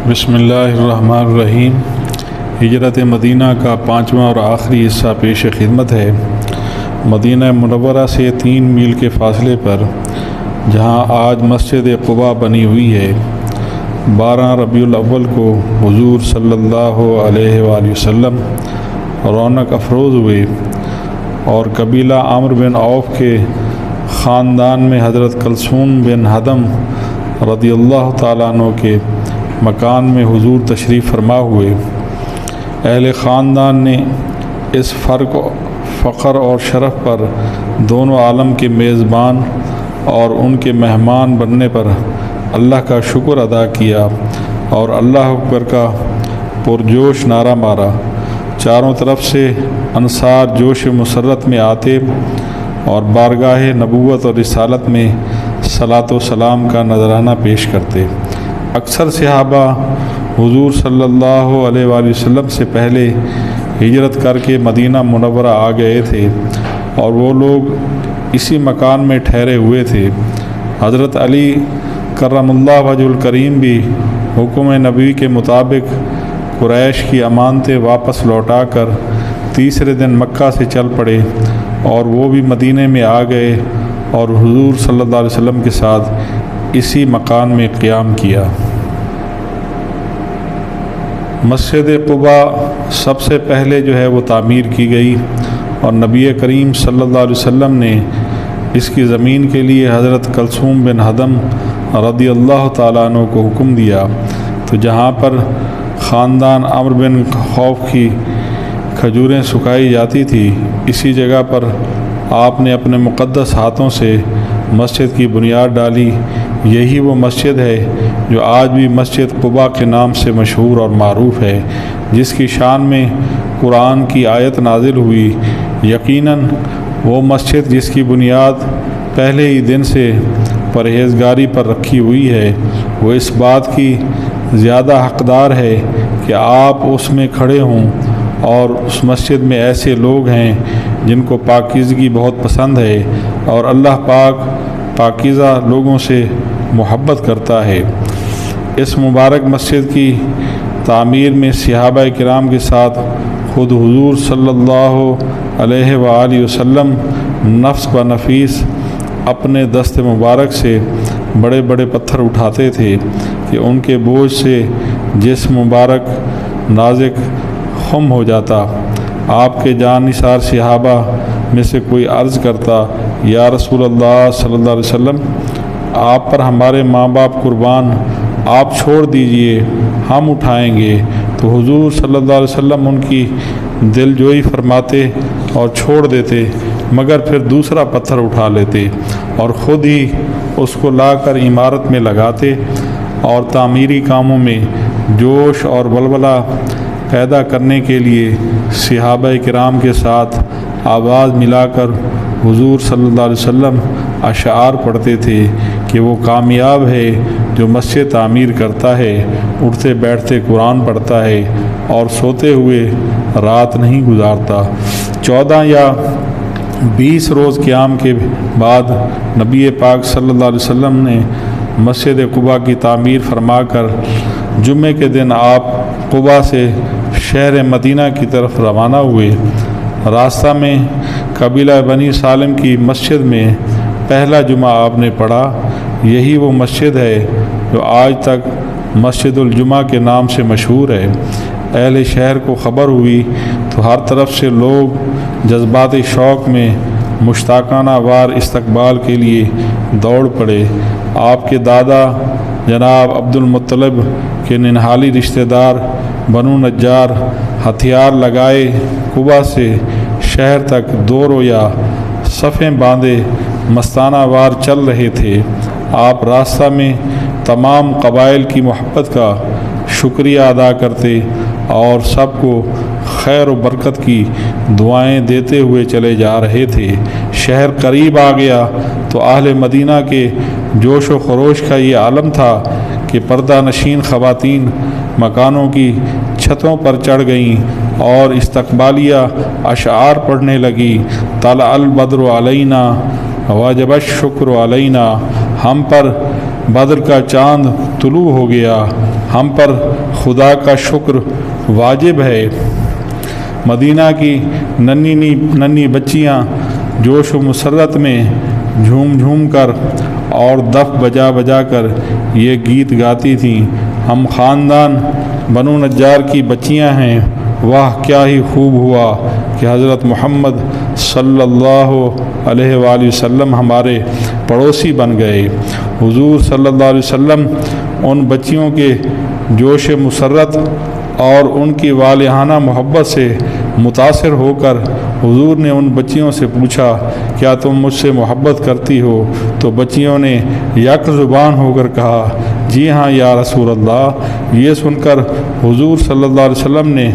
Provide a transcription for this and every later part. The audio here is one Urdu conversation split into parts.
بسم اللہ الرحمن الرحیم۔ ہجرت مدینہ کا 5واں اور آخری حصہ پیش خدمت ہے۔ مدینہ منورہ سے 3 میل کے فاصلے پر جہاں آج مسجد قباء بنی ہوئی ہے، 12 ربیع الاول کو حضور صلی اللہ علیہ وآلہ وسلم رونق افروز ہوئے اور قبیلہ عمرو بن عوف کے خاندان میں حضرت کلثوم بن حدم رضی اللہ تعالیٰ عنہ کے مکان میں حضور تشریف فرما ہوئے۔ اہل خاندان نے اس فخر اور شرف پر دونوں عالم کے میزبان اور ان کے مہمان بننے پر اللہ کا شکر ادا کیا اور اللہ اکبر کا پرجوش نعرہ مارا۔ چاروں طرف سے انصار جوش مسرت میں آتے اور بارگاہ نبوت اور رسالت میں صلاۃ و سلام کا نذرانہ پیش کرتے۔ اکثر صحابہ حضور صلی اللہ علیہ وآلہ وسلم سے پہلے ہجرت کر کے مدینہ منورہ آ گئے تھے اور وہ لوگ اسی مکان میں ٹھہرے ہوئے تھے۔ حضرت علی کرم اللہ وجہ الکریم بھی حکم نبی کے مطابق قریش کی امانتیں واپس لوٹا کر تیسرے دن مکہ سے چل پڑے اور وہ بھی مدینہ میں آ گئے اور حضور صلی اللہ علیہ وسلم کے ساتھ اسی مکان میں قیام کیا۔ مسجد قباء سب سے پہلے وہ تعمیر کی گئی اور نبی کریم صلی اللہ علیہ وسلم نے اس کی زمین کے لیے حضرت کلثوم بن حدم رضی اللہ تعالیٰ عنہ کو حکم دیا، تو جہاں پر خاندان عمرو بن عوف کی کھجوریں سکھائی جاتی تھی، اسی جگہ پر آپ نے اپنے مقدس ہاتھوں سے مسجد کی بنیاد ڈالی۔ یہی وہ مسجد ہے جو آج بھی مسجد قباء کے نام سے مشہور اور معروف ہے، جس کی شان میں قرآن کی آیت نازل ہوئی۔ یقیناً وہ مسجد جس کی بنیاد پہلے ہی دن سے پرہیزگاری پر رکھی ہوئی ہے، وہ اس بات کی زیادہ حقدار ہے کہ آپ اس میں کھڑے ہوں، اور اس مسجد میں ایسے لوگ ہیں جن کو پاکیزگی بہت پسند ہے اور اللہ پاک پاکیزہ لوگوں سے محبت کرتا ہے۔ اس مبارک مسجد کی تعمیر میں صحابہ کرام کے ساتھ خود حضور صلی اللہ علیہ وآلہ وسلم نفس بنفیس اپنے دست مبارک سے بڑے بڑے پتھر اٹھاتے تھے کہ ان کے بوجھ سے جسم مبارک نازک خم ہو جاتا۔ آپ کے جان نثار صحابہ میں سے کوئی عرض کرتا، یا رسول اللہ صلی اللہ علیہ وسلم، آپ پر ہمارے ماں باپ قربان، آپ چھوڑ دیجئے، ہم اٹھائیں گے۔ تو حضور صلی اللہ علیہ وسلم ان کی دل جوئی فرماتے اور چھوڑ دیتے، مگر پھر دوسرا پتھر اٹھا لیتے اور خود ہی اس کو لا کر عمارت میں لگاتے اور تعمیری کاموں میں جوش اور ولولہ پیدا کرنے کے لیے صحابہ کرام کے ساتھ آواز ملا کر حضور صلی اللہ علیہ وسلم اشعار پڑھتے تھے کہ وہ کامیاب ہے جو مسجد تعمیر کرتا ہے، اٹھتے بیٹھتے قرآن پڑھتا ہے اور سوتے ہوئے رات نہیں گزارتا۔ 14 یا 20 روز قیام کے بعد نبی پاک صلی اللہ علیہ وسلم نے مسجد قباء کی تعمیر فرما کر جمعے کے دن آپ قباء سے شہر مدینہ کی طرف روانہ ہوئے۔ راستہ میں قبیلہ بنی سالم کی مسجد میں پہلا جمعہ آپ نے پڑھا۔ یہی وہ مسجد ہے جو آج تک مسجد الجمعہ کے نام سے مشہور ہے۔ اہل شہر کو خبر ہوئی تو ہر طرف سے لوگ جذبات شوق میں مشتاقانہ وار استقبال کے لیے دوڑ پڑے۔ آپ کے دادا جناب عبد المطلب کے ننہالی رشتہ دار بنو نجار ہتھیار لگائے قباء سے شہر تک 2 رویا صفیں باندھے مستانہ وار چل رہے تھے۔ آپ راستہ میں تمام قبائل کی محبت کا شکریہ ادا کرتے اور سب کو خیر و برکت کی دعائیں دیتے ہوئے چلے جا رہے تھے۔ شہر قریب آ گیا تو اہل مدینہ کے جوش و خروش کا یہ عالم تھا کہ پردہ نشین خواتین مکانوں کی چھتوں پر چڑھ گئیں اور استقبالیہ اشعار پڑھنے لگی۔ طلع البدر علینا وجب الشکر علینا، ہم پر بدر کا چاند طلوع ہو گیا ہم پر خدا کا شکر واجب ہے۔ مدینہ کی ننھی بچیاں جوش و مسرت میں جھوم جھوم کر اور دف بجا بجا کر یہ گیت گاتی تھیں، ہم خاندان بنو نجار کی بچیاں ہیں، واہ کیا ہی خوب ہوا کہ حضرت محمد صلی اللہ علیہ وآلہ وسلم ہمارے پڑوسی بن گئے۔ حضور صلی اللہ علیہ وسلم ان بچیوں کے جوش مسرت اور ان کی والہانہ محبت سے متاثر ہو کر حضور نے ان بچیوں سے پوچھا، کیا تم مجھ سے محبت کرتی ہو؟ تو بچیوں نے یک زبان ہو کر کہا، جی ہاں یا رسول اللہ۔ یہ سن کر حضور صلی اللہ علیہ وسلم نے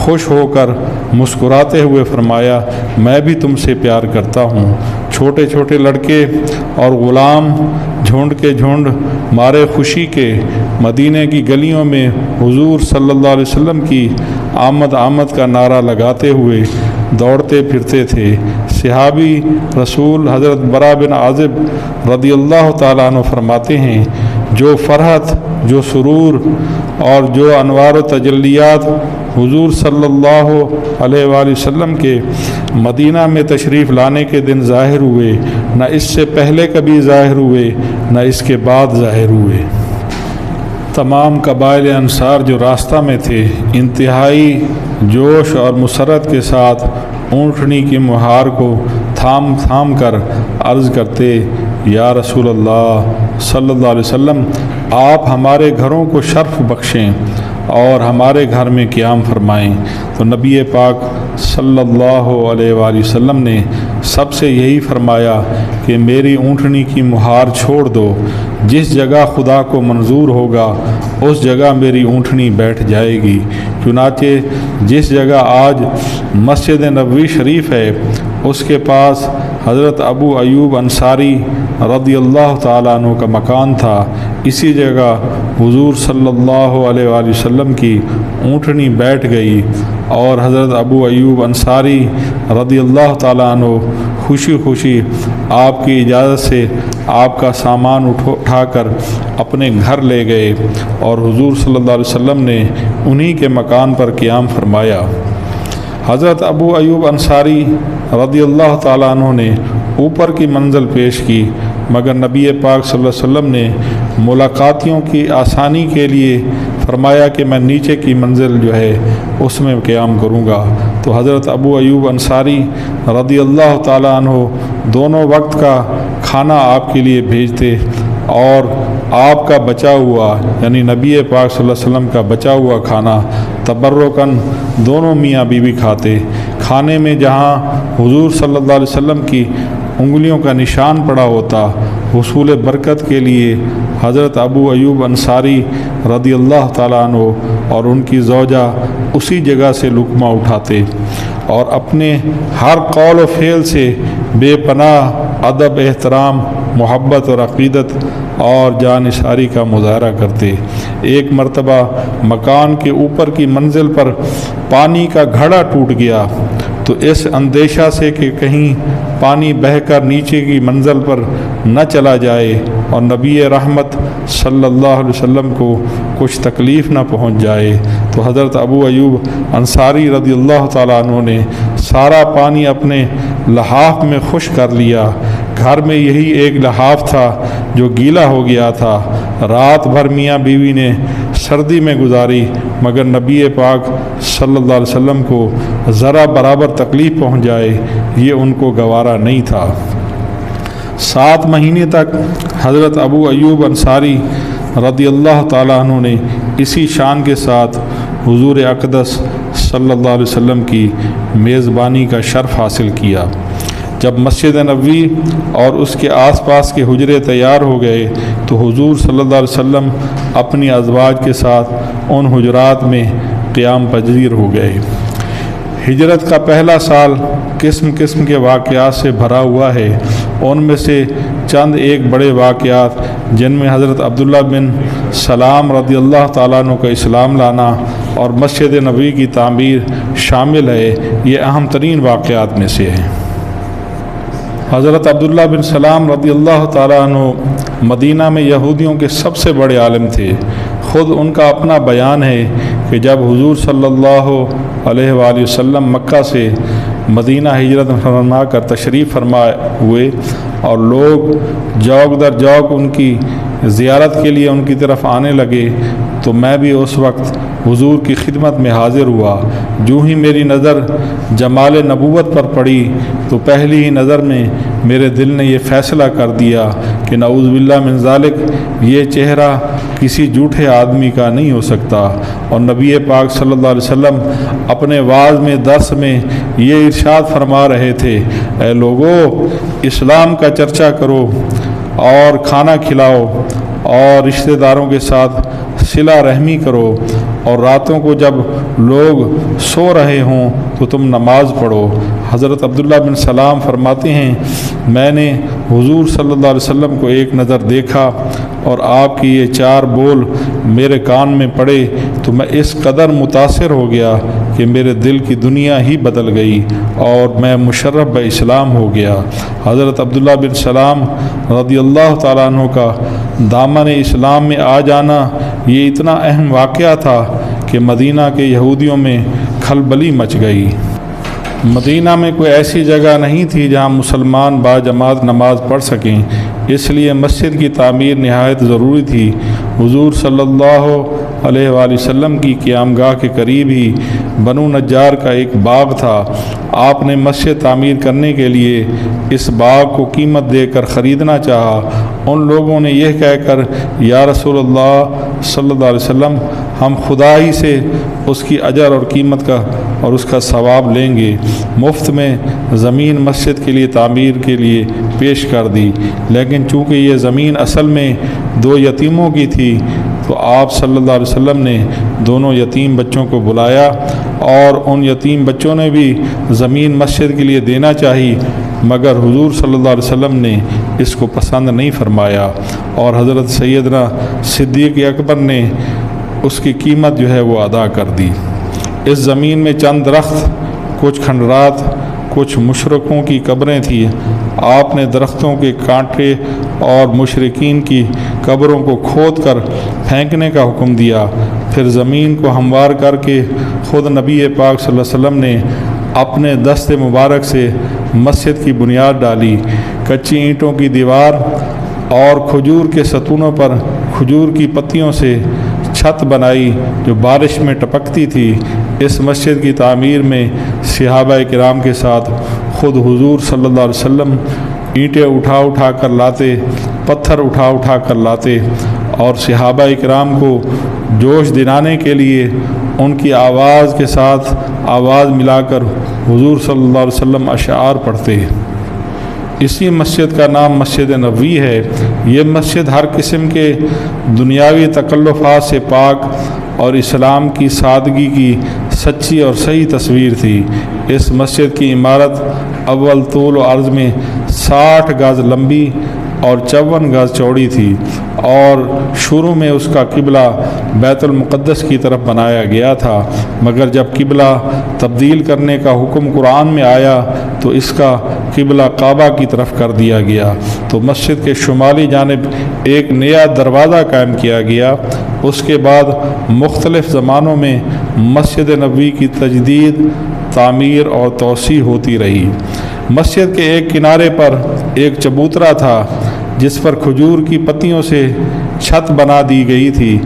خوش ہو کر مسکراتے ہوئے فرمایا، میں بھی تم سے پیار کرتا ہوں۔ چھوٹے چھوٹے لڑکے اور غلام جھنڈ کے جھنڈ مارے خوشی کے مدینے کی گلیوں میں حضور صلی اللہ علیہ وسلم کی آمد آمد کا نعرہ لگاتے ہوئے دوڑتے پھرتے تھے۔ صحابی رسول حضرت برا بن عازب رضی اللہ تعالیٰ عنہ فرماتے ہیں، جو فرحت، جو سرور اور جو انوار و تجلیات حضور صلی اللہ علیہ وآلہ وسلم کے مدینہ میں تشریف لانے کے دن ظاہر ہوئے، نہ اس سے پہلے کبھی ظاہر ہوئے نہ اس کے بعد ظاہر ہوئے۔ تمام قبائل انصار جو راستہ میں تھے انتہائی جوش اور مسرت کے ساتھ اونٹنی کی مہار کو تھام تھام کر عرض کرتے، یا رسول اللہ صلی اللہ علیہ وسلم، آپ ہمارے گھروں کو شرف بخشیں اور ہمارے گھر میں قیام فرمائیں۔ تو نبی پاک صلی اللہ علیہ وآلہ وسلم نے سب سے یہی فرمایا کہ میری اونٹنی کی مہار چھوڑ دو، جس جگہ خدا کو منظور ہوگا اس جگہ میری اونٹنی بیٹھ جائے گی۔ چنانچہ جس جگہ آج مسجد نبوی شریف ہے اس کے پاس حضرت ابو ایوب انصاری رضی اللہ تعالیٰ عنہ کا مکان تھا، اسی جگہ حضور صلی اللہ علیہ وآلہ وسلم کی اونٹنی بیٹھ گئی اور حضرت ابو ایوب انصاری رضی اللہ تعالیٰ عنہ خوشی خوشی آپ کی اجازت سے آپ کا سامان اٹھا کر اپنے گھر لے گئے اور حضور صلی اللہ علیہ وسلم نے انہی کے مکان پر قیام فرمایا۔ حضرت ابو ایوب انصاری رضی اللہ تعالیٰ عنہ نے اوپر کی منزل پیش کی، مگر نبی پاک صلی اللہ علیہ وسلم نے ملاقاتیوں کی آسانی کے لیے فرمایا کہ میں نیچے کی منزل جو ہے اس میں قیام کروں گا۔ تو حضرت ابو ایوب انصاری رضی اللہ تعالیٰ عنہ دونوں وقت کا کھانا آپ کے لیے بھیجتے اور آپ کا بچا ہوا یعنی نبی پاک صلی اللہ علیہ وسلم کا بچا ہوا کھانا تبرکاً دونوں میاں بیوی کھاتے۔ کھانے میں جہاں حضور صلی اللہ علیہ وسلم کی انگلیوں کا نشان پڑا ہوتا، حصول برکت کے لیے حضرت ابو ایوب انصاری رضی اللہ تعالیٰ عنہ اور ان کی زوجہ اسی جگہ سے لقمہ اٹھاتے اور اپنے ہر قول و فعل سے بے پناہ ادب، احترام، محبت اور عقیدت اور جانثاری کا مظاہرہ کرتے۔ ایک مرتبہ مکان کے اوپر کی منزل پر پانی کا گھڑا ٹوٹ گیا تو اس اندیشہ سے کہ کہیں پانی بہہ کر نیچے کی منزل پر نہ چلا جائے اور نبی رحمت صلی اللہ علیہ وسلم کو کچھ تکلیف نہ پہنچ جائے، تو حضرت ابو ایوب انصاری رضی اللہ تعالیٰ عنہ نے سارا پانی اپنے لحاف میں خشک کر لیا۔ گھر میں یہی ایک لحاف تھا جو گیلا ہو گیا تھا۔ رات بھر میاں بیوی نے سردی میں گزاری، مگر نبی پاک صلی اللہ علیہ وسلم کو ذرا برابر تکلیف پہنچ جائے یہ ان کو گوارا نہیں تھا۔ 7 مہینے تک حضرت ابو ایوب انصاری رضی اللہ تعالیٰ عنہ نے اسی شان کے ساتھ حضور اقدس صلی اللہ علیہ وسلم کی میزبانی کا شرف حاصل کیا۔ جب مسجد نبوی اور اس کے آس پاس کے حجرے تیار ہو گئے تو حضور صلی اللہ علیہ وسلم اپنی ازواج کے ساتھ ان حجرات میں قیام پذیر ہو گئے۔ ہجرت کا پہلا سال قسم قسم کے واقعات سے بھرا ہوا ہے۔ ان میں سے چند ایک بڑے واقعات جن میں حضرت عبداللہ بن سلام رضی اللہ تعالیٰ عنہ کا اسلام لانا اور مسجد نبوی کی تعمیر شامل ہے، یہ اہم ترین واقعات میں سے ہیں۔ حضرت عبداللہ بن سلام رضی اللہ تعالیٰ عنہ مدینہ میں یہودیوں کے سب سے بڑے عالم تھے۔ خود ان کا اپنا بیان ہے کہ جب حضور صلی اللہ علیہ وآلہ وسلم مکہ سے مدینہ ہجرت فرما کر تشریف فرما ہوئے اور لوگ جوق در جوق ان کی زیارت کے لیے ان کی طرف آنے لگے تو میں بھی اس وقت حضور کی خدمت میں حاضر ہوا۔ جو ہی میری نظر جمال نبوت پر پڑی تو پہلی ہی نظر میں میرے دل نے یہ فیصلہ کر دیا کہ نعوذ باللہ من ذالک، یہ چہرہ کسی جھوٹے آدمی کا نہیں ہو سکتا۔ اور نبی پاک صلی اللہ علیہ وسلم اپنے واعظ میں درس میں یہ ارشاد فرما رہے تھے، اے لوگو، اسلام کا چرچا کرو اور کھانا کھلاؤ اور رشتہ داروں کے ساتھ صلہ رحمی کرو، اور راتوں کو جب لوگ سو رہے ہوں تو تم نماز پڑھو۔ حضرت عبداللہ بن سلام فرماتے ہیں، میں نے حضور صلی اللہ علیہ وسلم کو ایک نظر دیکھا اور آپ کی یہ چار بول میرے کان میں پڑے تو میں اس قدر متاثر ہو گیا کہ میرے دل کی دنیا ہی بدل گئی اور میں مشرف بہ اسلام ہو گیا۔ حضرت عبداللہ بن سلام رضی اللہ تعالیٰ عنہ کا دامن اسلام میں آ جانا یہ اتنا اہم واقعہ تھا کہ مدینہ کے یہودیوں میں کھلبلی مچ گئی۔ مدینہ میں کوئی ایسی جگہ نہیں تھی جہاں مسلمان باجماعت نماز پڑھ سکیں، اس لیے مسجد کی تعمیر نہایت ضروری تھی۔ حضور صلی اللہ علیہ وآلہ وسلم کی قیامگاہ کے قریب ہی بنو نجار کا ایک باغ تھا۔ آپ نے مسجد تعمیر کرنے کے لیے اس باغ کو قیمت دے کر خریدنا چاہا۔ ان لوگوں نے یہ کہہ کر، یا رسول اللہ صلی اللہ علیہ وسلم، ہم خدا ہی سے اس کی اجر اور قیمت کا اور اس کا ثواب لیں گے۔ مفت میں زمین مسجد کے لیے تعمیر کے لیے پیش کر دی، لیکن چونکہ یہ زمین اصل میں دو یتیموں کی تھی تو آپ صلی اللہ علیہ وسلم نے دونوں یتیم بچوں کو بلایا اور ان یتیم بچوں نے بھی زمین مسجد کے لیے دینا چاہی، مگر حضور صلی اللہ علیہ وسلم نے اس کو پسند نہیں فرمایا اور حضرت سیدنا صدیق اکبر نے اس کی قیمت جو ہے وہ ادا کر دی۔ اس زمین میں چند درخت، کچھ کھنڈرات، کچھ مشرکوں کی قبریں تھیں۔ آپ نے درختوں کے کانٹے اور مشرکین کی قبروں کو کھود کر پھینکنے کا حکم دیا۔ پھر زمین کو ہموار کر کے خود نبی پاک صلی اللہ علیہ وسلم نے اپنے دست مبارک سے مسجد کی بنیاد ڈالی۔ کچی اینٹوں کی دیوار اور کھجور کے ستونوں پر کھجور کی پتیوں سے چھت بنائی جو بارش میں ٹپکتی تھی۔ اس مسجد کی تعمیر میں صحابہ کرام کے ساتھ خود حضور صلی اللہ علیہ وسلم اینٹیں اٹھا کر لاتے، پتھر اٹھا کر لاتے، اور صحابہ کرام کو جوش دلانے کے لیے ان کی آواز کے ساتھ آواز ملا کر حضور صلی اللہ علیہ وسلم اشعار پڑھتے۔ اسی مسجد کا نام مسجد نبوی ہے۔ یہ مسجد ہر قسم کے دنیاوی تکلفات سے پاک اور اسلام کی سادگی کی سچی اور صحیح تصویر تھی۔ اس مسجد کی عمارت اول طول و عرض میں 60 گز لمبی اور 54 گز چوڑی تھی، اور شروع میں اس کا قبلہ بیت المقدس کی طرف بنایا گیا تھا، مگر جب قبلہ تبدیل کرنے کا حکم قرآن میں آیا تو اس کا قبلہ کعبہ کی طرف کر دیا گیا، تو مسجد کے شمالی جانب ایک نیا دروازہ قائم کیا گیا۔ اس کے بعد مختلف زمانوں میں مسجد نبوی کی تجدید، تعمیر اور توسیع ہوتی رہی۔ مسجد کے ایک کنارے پر ایک چبوترا تھا جس پر کھجور کی پتیوں سے چھت بنا دی گئی تھی۔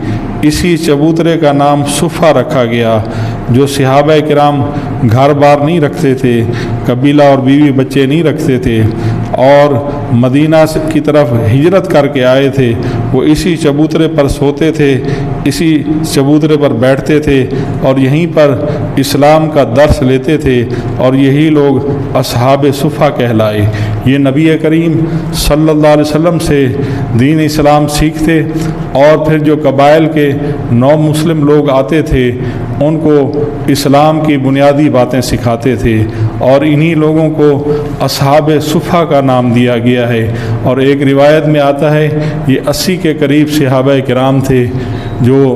اسی چبوترے کا نام صفہ رکھا گیا۔ جو صحابہ کرام گھر بار نہیں رکھتے تھے، قبیلہ اور بیوی بچے نہیں رکھتے تھے اور مدینہ کی طرف ہجرت کر کے آئے تھے، وہ اسی چبوترے پر سوتے تھے، اسی چبوترے پر بیٹھتے تھے اور یہیں پر اسلام کا درس لیتے تھے، اور یہی لوگ اصحاب صفہ کہلائے۔ یہ نبی کریم صلی اللہ علیہ وسلم سے دین اسلام سیکھتے اور پھر جو قبائل کے نو مسلم لوگ آتے تھے ان کو اسلام کی بنیادی باتیں سکھاتے تھے، اور انہی لوگوں کو اصحاب صفہ کا نام دیا گیا ہے۔ اور ایک روایت میں آتا ہے یہ 80 کے قریب صحابہ کرام تھے جو